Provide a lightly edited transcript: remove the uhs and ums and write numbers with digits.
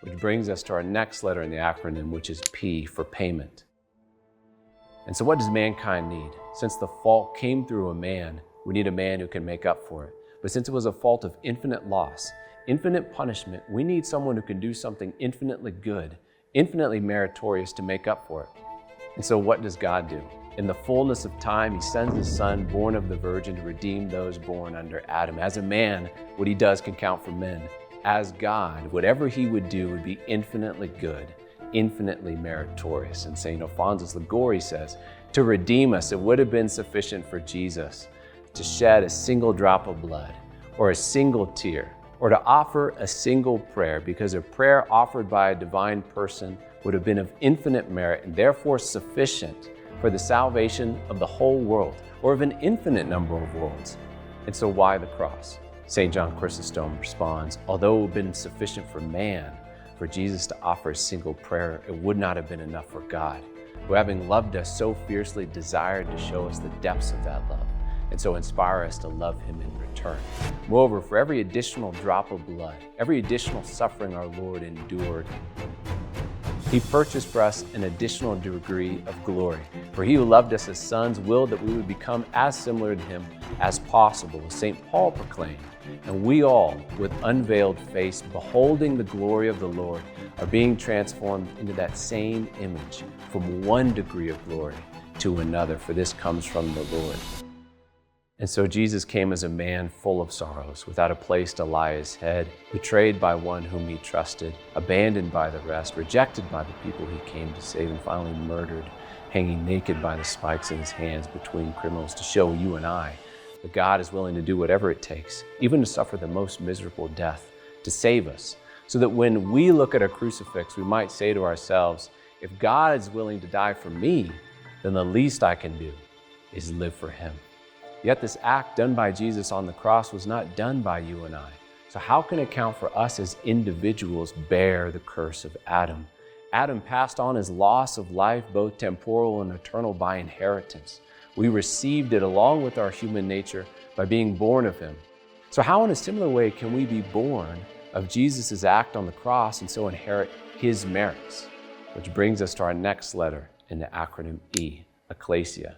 which brings us to our next letter in the acronym, which is P for payment. And so what does mankind need? Since the fault came through a man, we need a man who can make up for it. But since it was a fault of infinite loss, infinite punishment, we need someone who can do something infinitely good, infinitely meritorious to make up for it. And so what does God do? In the fullness of time, he sends his son, born of the Virgin, to redeem those born under Adam. As a man, what he does can count for men. As God, whatever he would do would be infinitely good, infinitely meritorious. And St. Alphonsus Liguori says, to redeem us, it would have been sufficient for Jesus to shed a single drop of blood, or a single tear, or to offer a single prayer, because a prayer offered by a divine person would have been of infinite merit and therefore sufficient for the salvation of the whole world, or of an infinite number of worlds. And so why the cross? St. John Chrysostom responds, although it would have been sufficient for man, for Jesus to offer a single prayer, it would not have been enough for God, who having loved us so fiercely desired to show us the depths of that love, and so inspire us to love him in return. Moreover, for every additional drop of blood, every additional suffering our Lord endured, he purchased for us an additional degree of glory. For he who loved us as sons willed that we would become as similar to him as possible, as St. Paul proclaimed. And we all, with unveiled face, beholding the glory of the Lord, are being transformed into that same image, from one degree of glory to another, for this comes from the Lord. And so Jesus came as a man full of sorrows, without a place to lie his head, betrayed by one whom he trusted, abandoned by the rest, rejected by the people he came to save, and finally murdered, hanging naked by the spikes in his hands between criminals, to show you and I that God is willing to do whatever it takes, even to suffer the most miserable death, to save us, so that when we look at a crucifix, we might say to ourselves, if God is willing to die for me, then the least I can do is live for him. Yet this act done by Jesus on the cross was not done by you and I. So how can it count for us as individuals bear the curse of Adam? Adam passed on his loss of life, both temporal and eternal, by inheritance. We received it along with our human nature by being born of him. So how in a similar way can we be born of Jesus' act on the cross and so inherit his merits? Which brings us to our next letter in the acronym E, ecclesia.